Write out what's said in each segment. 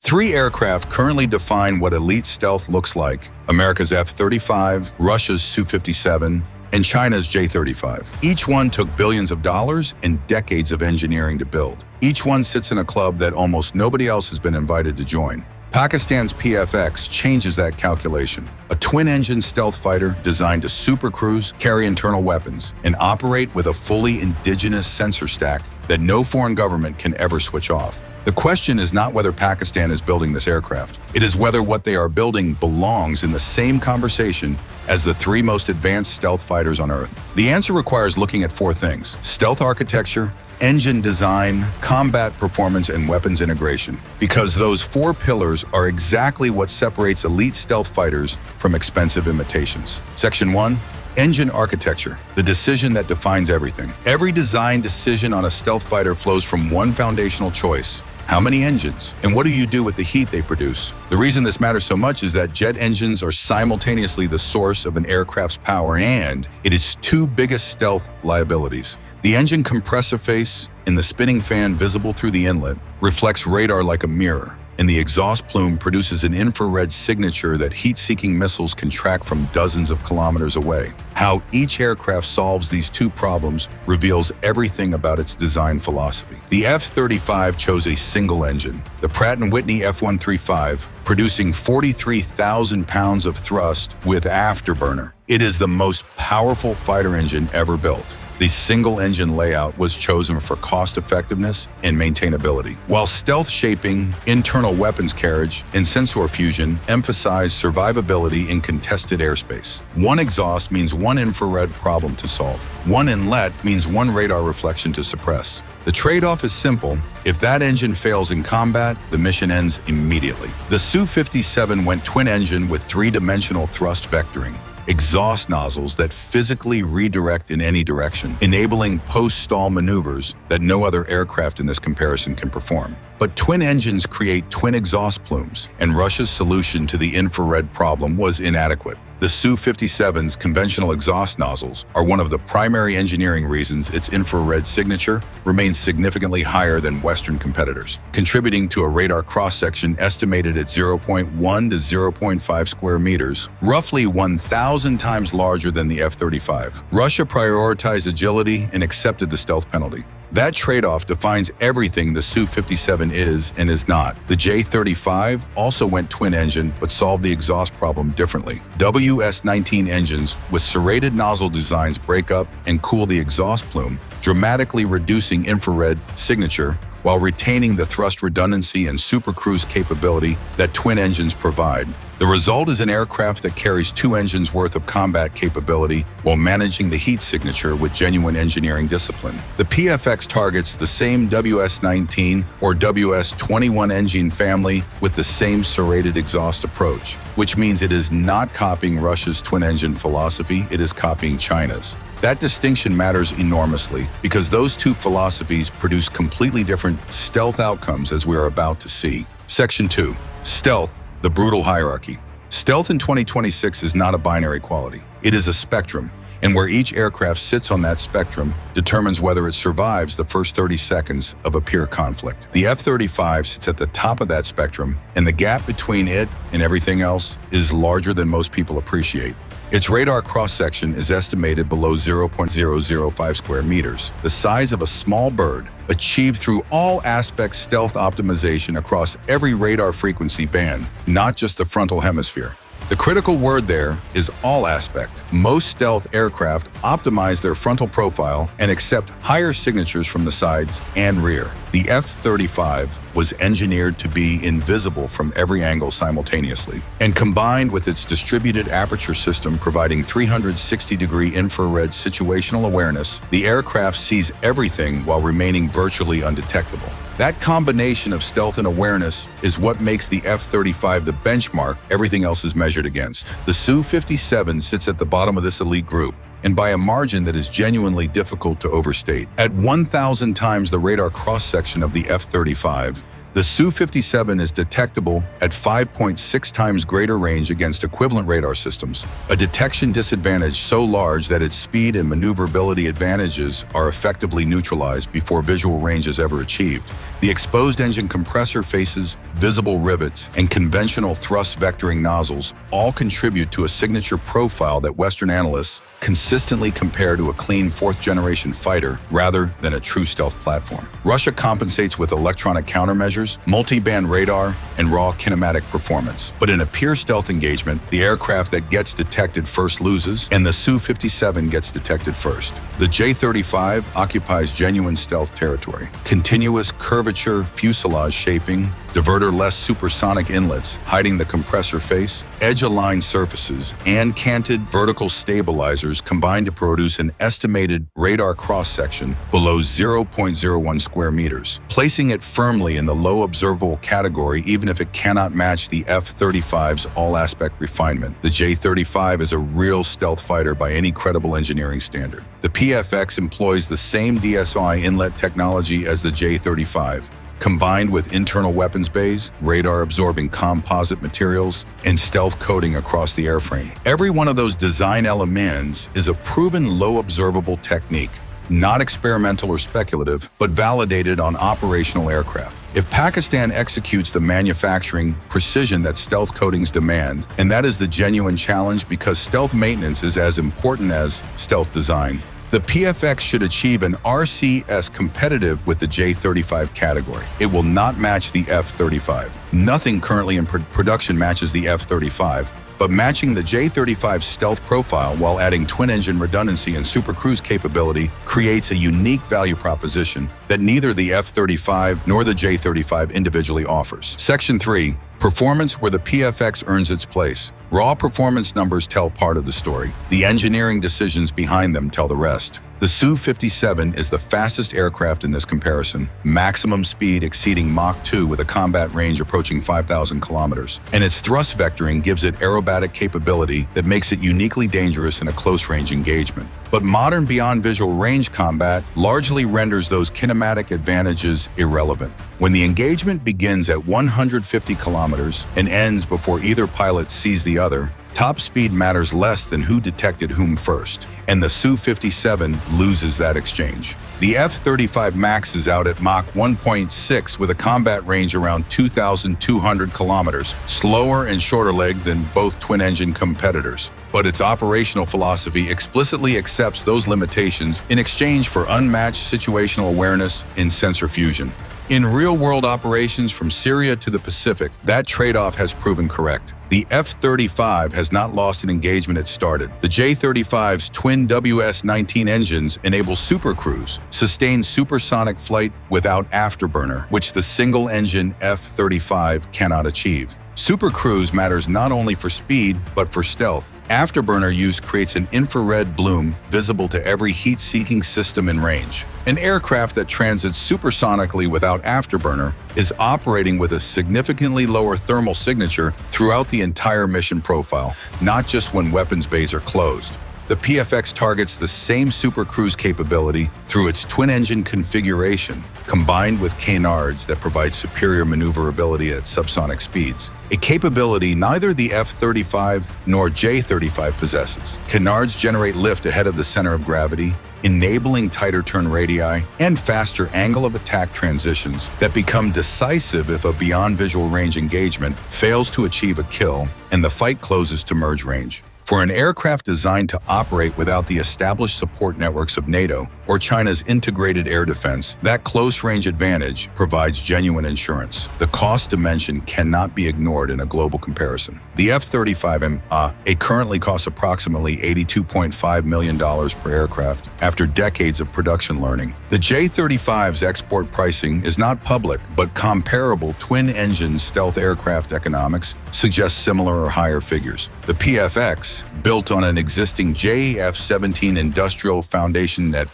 Three aircraft currently define what elite stealth looks like: America's F-35, Russia's Su-57, and China's J-35. Each one took billions of dollars and decades of engineering to build. Each one sits in a club that almost nobody else has been invited to join. Pakistan's PFX changes that calculation. A twin-engine stealth fighter designed to supercruise, carry internal weapons, and operate with a fully indigenous sensor stack that no foreign government can ever switch off. The question is not whether Pakistan is building this aircraft. It is whether what they are building belongs in the same conversation as the three most advanced stealth fighters on Earth. The answer requires looking at four things: stealth architecture, engine design, combat performance, and weapons integration. Because those four pillars are exactly what separates elite stealth fighters from expensive imitations. Section 1. Engine architecture, the decision that defines everything. Every design decision on a stealth fighter flows from one foundational choice: how many engines? And what do you do with the heat they produce? The reason this matters so much is that jet engines are simultaneously the source of an aircraft's power and its two biggest stealth liabilities. The engine compressor face and the spinning fan visible through the inlet reflects radar like a mirror, and the exhaust plume produces an infrared signature that heat-seeking missiles can track from dozens of kilometers away. How each aircraft solves these two problems reveals everything about its design philosophy. The F-35 chose a single engine, the Pratt & Whitney F-135, producing 43,000 pounds of thrust with afterburner. It is the most powerful fighter engine ever built. The single-engine layout was chosen for cost-effectiveness and maintainability, while stealth shaping, internal weapons carriage, and sensor fusion emphasize survivability in contested airspace. One exhaust means one infrared problem to solve. One inlet means one radar reflection to suppress. The trade-off is simple. If that engine fails in combat, the mission ends immediately. The Su-57 went twin-engine with three-dimensional thrust vectoring, exhaust nozzles that physically redirect in any direction, enabling post-stall maneuvers that no other aircraft in this comparison can perform. But twin engines create twin exhaust plumes, and Russia's solution to the infrared problem was inadequate. The Su-57's conventional exhaust nozzles are one of the primary engineering reasons its infrared signature remains significantly higher than Western competitors, contributing to a radar cross-section estimated at 0.1 to 0.5 square meters, roughly 1,000 times larger than the F-35. Russia prioritized agility and accepted the stealth penalty. That trade-off defines everything the Su-57 is and is not. The J-35 also went twin-engine but solved the exhaust problem differently. WS-19 engines with serrated nozzle designs break up and cool the exhaust plume, dramatically reducing infrared signature while retaining the thrust redundancy and supercruise capability that twin engines provide. The result is an aircraft that carries two engines worth of combat capability while managing the heat signature with genuine engineering discipline. The PFX targets the same WS-19 or WS-21 engine family with the same serrated exhaust approach, which means it is not copying Russia's twin-engine philosophy, it is copying China's. That distinction matters enormously because those two philosophies produce completely different stealth outcomes, as we are about to see. Section 2. Stealth, the brutal hierarchy. Stealth in 2026 is not a binary quality. It is a spectrum, and where each aircraft sits on that spectrum determines whether it survives the first 30 seconds of a peer conflict. The F-35 sits at the top of that spectrum, and the gap between it and everything else is larger than most people appreciate. Its radar cross-section is estimated below 0.005 square meters, the size of a small bird, achieved through all aspects stealth optimization across every radar frequency band, not just the frontal hemisphere. The critical word there is all aspect. Most stealth aircraft optimize their frontal profile and accept higher signatures from the sides and rear. The F-35 was engineered to be invisible from every angle simultaneously, and combined with its distributed aperture system providing 360-degree infrared situational awareness, the aircraft sees everything while remaining virtually undetectable. That combination of stealth and awareness is what makes the F-35 the benchmark everything else is measured against. The Su-57 sits at the bottom of this elite group, and by a margin that is genuinely difficult to overstate. At 1,000 times the radar cross-section of the F-35, the Su-57 is detectable at 5.6 times greater range against equivalent radar systems, a detection disadvantage so large that its speed and maneuverability advantages are effectively neutralized before visual range is ever achieved. The exposed engine compressor faces, visible rivets, and conventional thrust vectoring nozzles all contribute to a signature profile that Western analysts consistently compare to a clean fourth-generation fighter rather than a true stealth platform. Russia compensates with electronic countermeasures, multi-band radar, and raw kinematic performance. But in a pure stealth engagement, the aircraft that gets detected first loses, and the Su-57 gets detected first. The J-35 occupies genuine stealth territory. Continuous curvature fuselage shaping, diverterless supersonic inlets hiding the compressor face, edge-aligned surfaces, and canted vertical stabilizers combine to produce an estimated radar cross-section below 0.01 square meters, placing it firmly in the low observable category even if it cannot match the F-35's all-aspect refinement. The J-35 is a real stealth fighter by any credible engineering standard. The PFX employs the same DSI inlet technology as the J-35, combined with internal weapons bays, radar-absorbing composite materials, and stealth coating across the airframe. Every one of those design elements is a proven low-observable technique, not experimental or speculative, but validated on operational aircraft. If Pakistan executes the manufacturing precision that stealth coatings demand, and that is the genuine challenge because stealth maintenance is as important as stealth design, the PFX should achieve an RCS competitive with the J-35 category. It will not match the F-35. Nothing currently in production matches the F-35, but matching the J-35 stealth profile while adding twin-engine redundancy and Supercruise capability creates a unique value proposition that neither the F-35 nor the J-35 individually offers. Section 3. Performance where the PFX earns its place. Raw performance numbers tell part of the story. The engineering decisions behind them tell the rest. The Su-57 is the fastest aircraft in this comparison, maximum speed exceeding Mach 2 with a combat range approaching 5,000 kilometers. And its thrust vectoring gives it aerobatic capability that makes it uniquely dangerous in a close-range engagement. But modern beyond visual range combat largely renders those kinematic advantages irrelevant. When the engagement begins at 150 kilometers and ends before either pilot sees the other, top speed matters less than who detected whom first, and the Su-57 loses that exchange. The F-35 maxes out at Mach 1.6 with a combat range around 2,200 kilometers, slower and shorter leg than both twin-engine competitors. But its operational philosophy explicitly accepts those limitations in exchange for unmatched situational awareness in sensor fusion. In real-world operations from Syria to the Pacific, that trade-off has proven correct. The F-35 has not lost an engagement it started. The J-35's twin WS-19 engines enable Supercruise, sustained supersonic flight without afterburner, which the single-engine F-35 cannot achieve. Supercruise matters not only for speed, but for stealth. Afterburner use creates an infrared bloom visible to every heat-seeking system in range. An aircraft that transits supersonically without afterburner is operating with a significantly lower thermal signature throughout the entire mission profile, not just when weapons bays are closed. The PFX targets the same Supercruise capability through its twin-engine configuration, combined with canards that provide superior maneuverability at subsonic speeds, a capability neither the F-35 nor J-35 possesses. Canards generate lift ahead of the center of gravity, enabling tighter turn radii and faster angle of attack transitions that become decisive if a beyond visual range engagement fails to achieve a kill and the fight closes to merge range. For an aircraft designed to operate without the established support networks of NATO or China's integrated air defense, that close-range advantage provides genuine insurance. The cost dimension cannot be ignored in a global comparison. The F-35 currently costs approximately $82.5 million per aircraft after decades of production learning. The J-35's export pricing is not public, but comparable twin-engine stealth aircraft economics suggest similar or higher figures. The PFX, built on an existing F-17 industrial foundation at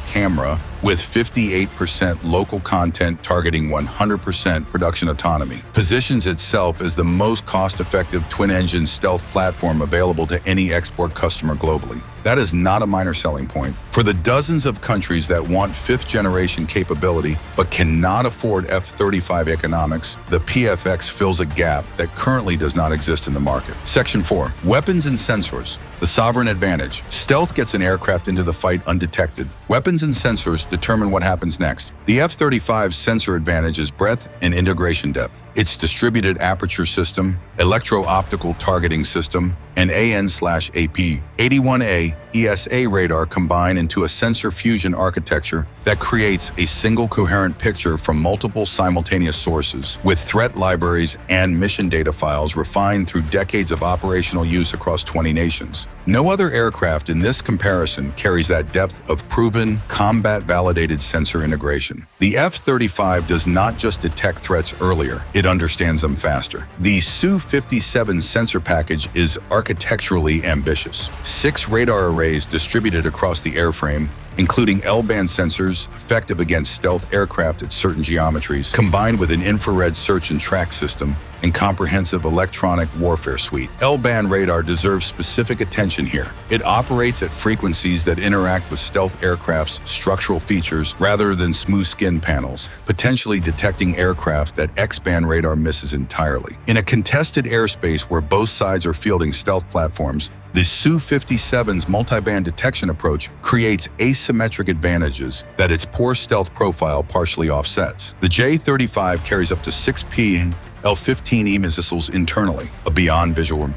camera with 58% local content targeting 100% production autonomy, positions itself as the most cost-effective twin-engine stealth platform available to any export customer globally. That is not a minor selling point. For the dozens of countries that want 5th-generation capability but cannot afford F-35 economics, the PFX fills a gap that currently does not exist in the market. Section 4. Weapons and sensors. The sovereign advantage. Stealth gets an aircraft into the fight undetected. Weapons and sensors determine what happens next. The F-35's sensor advantage is breadth and integration depth. Its distributed aperture system, electro-optical targeting system, and AN/AP 81A ESA radar combine into a sensor fusion architecture that creates a single coherent picture from multiple simultaneous sources, with threat libraries and mission data files refined through decades of operational use across 20 nations. No other aircraft in this comparison carries that depth of proven, combat-validated sensor integration. The F-35 does not just detect threats earlier, it understands them faster. The Su-57 sensor package is architecturally ambitious. 6 radar arrays distributed across the airframe, including L-band sensors effective against stealth aircraft at certain geometries, combined with an infrared search and track system and comprehensive electronic warfare suite. L-band radar deserves specific attention here. It operates at frequencies that interact with stealth aircraft's structural features rather than smooth skin panels, potentially detecting aircraft that X-band radar misses entirely. In a contested airspace where both sides are fielding stealth platforms, the Su-57's multiband detection approach creates asymmetric advantages that its poor stealth profile partially offsets. The J-35 carries up to 6 L-15E missiles internally, a beyond visual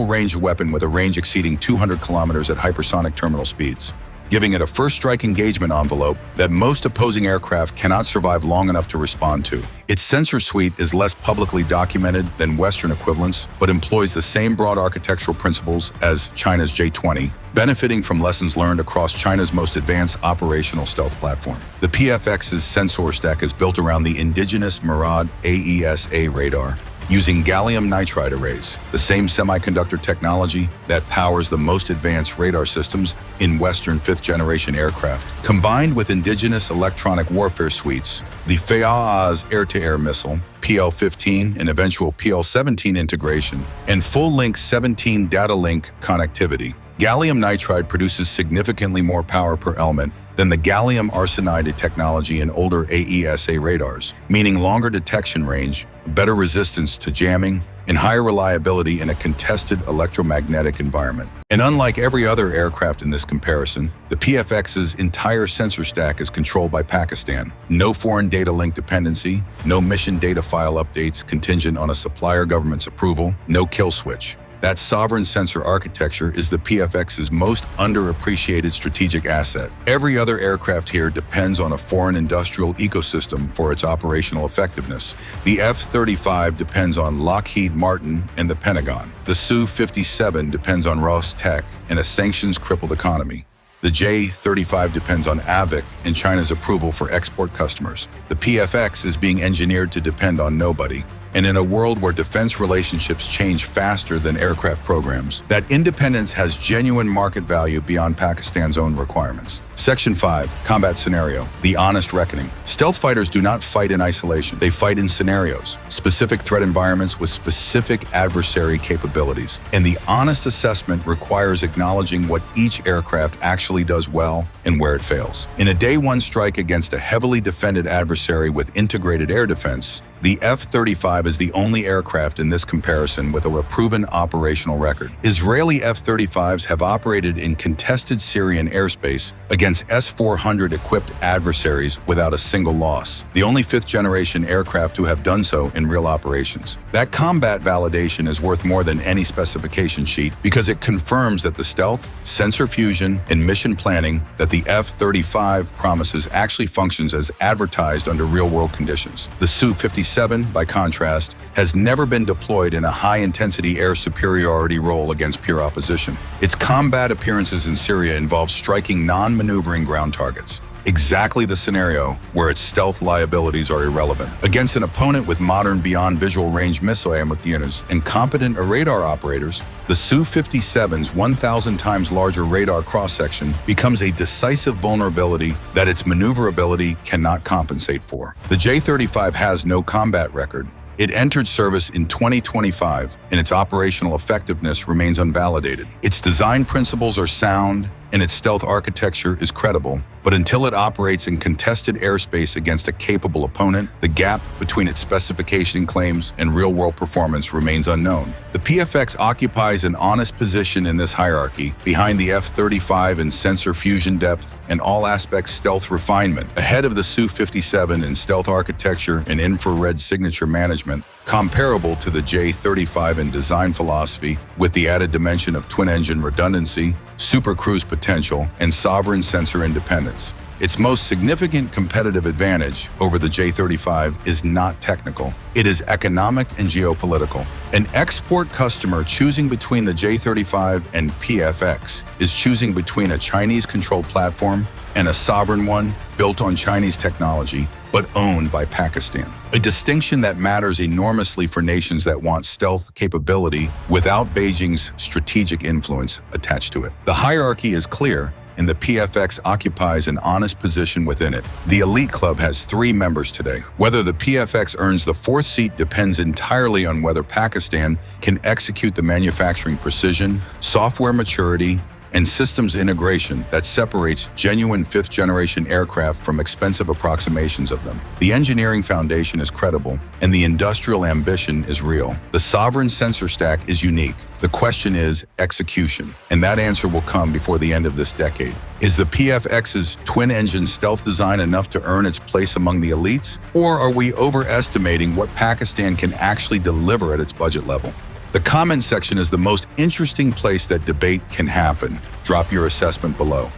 range weapon with a range exceeding 200 kilometers at hypersonic terminal speeds, giving it a first strike engagement envelope that most opposing aircraft cannot survive long enough to respond to. Its sensor suite is less publicly documented than Western equivalents, but employs the same broad architectural principles as China's J-20, benefiting from lessons learned across China's most advanced operational stealth platform. The PFX's sensor stack is built around the Indigenous Murad AESA radar, using gallium nitride arrays, the same semiconductor technology that powers the most advanced radar systems in Western 5th-generation aircraft. Combined with indigenous electronic warfare suites, the FAA's air-to-air missile, PL-15 and eventual PL-17 integration, and full-link 17 data link connectivity, gallium nitride produces significantly more power per element than the gallium arsenide technology in older AESA radars, meaning longer detection range, better resistance to jamming, and higher reliability in a contested electromagnetic environment. And unlike every other aircraft in this comparison, the PFX's entire sensor stack is controlled by Pakistan. No foreign data link dependency, no mission data file updates contingent on a supplier government's approval, no kill switch. That sovereign sensor architecture is the PFX's most underappreciated strategic asset. Every other aircraft here depends on a foreign industrial ecosystem for its operational effectiveness. The F-35 depends on Lockheed Martin and the Pentagon. The Su-57 depends on Rostec and a sanctions-crippled economy. The J-35 depends on AVIC and China's approval for export customers. The PFX is being engineered to depend on nobody. And in a world where defense relationships change faster than aircraft programs, that independence has genuine market value beyond Pakistan's own requirements. Section 5. Combat Scenario. The honest reckoning. Stealth fighters do not fight in isolation. They fight in scenarios, specific threat environments with specific adversary capabilities. And the honest assessment requires acknowledging what each aircraft actually does well and where it fails. In a day-one strike against a heavily defended adversary with integrated air defense, the F-35 is the only aircraft in this comparison with a proven operational record. Israeli F-35s have operated in contested Syrian airspace against S-400-equipped adversaries without a single loss, the only 5th-generation aircraft to have done so in real operations. That combat validation is worth more than any specification sheet because it confirms that the stealth, sensor fusion, and mission planning that the F-35 promises actually functions as advertised under real-world conditions. The Su-57, by contrast, has never been deployed in a high-intensity air superiority role against pure opposition. Its combat appearances in Syria involve striking non-maneuvering ground targets, exactly the scenario where its stealth liabilities are irrelevant. Against an opponent with modern beyond visual range missile units and competent radar operators, the Su-57's 1,000 times larger radar cross-section becomes a decisive vulnerability that its maneuverability cannot compensate for. The J-35 has no combat record, It entered service in 2025, and its operational effectiveness remains unvalidated. Its design principles are sound, and its stealth architecture is credible, but until it operates in contested airspace against a capable opponent, the gap between its specification claims and real-world performance remains unknown. The PFX occupies an honest position in this hierarchy, behind the F-35 in sensor fusion depth and all-aspect stealth refinement, ahead of the Su-57 in stealth architecture and infrared signature management, comparable to the J-35 in design philosophy, with the added dimension of twin-engine redundancy, Supercruise potential, and sovereign sensor independence. Its most significant competitive advantage over the J-35 is not technical. It is economic and geopolitical. An export customer choosing between the J-35 and PFX is choosing between a Chinese-controlled platform and a sovereign one built on Chinese technology, but owned by Pakistan. A distinction that matters enormously for nations that want stealth capability without Beijing's strategic influence attached to it. The hierarchy is clear, and the PFX occupies an honest position within it. The elite club has 3 members today. Whether the PFX earns the 4th seat depends entirely on whether Pakistan can execute the manufacturing precision, software maturity, and systems integration that separates genuine 5th-generation aircraft from expensive approximations of them. The engineering foundation is credible, and the industrial ambition is real. The sovereign sensor stack is unique. The question is execution, and that answer will come before the end of this decade. Is the PFX's twin-engine stealth design enough to earn its place among the elites? Or are we overestimating what Pakistan can actually deliver at its budget level? The comment section is the most interesting place that debate can happen. Drop your assessment below.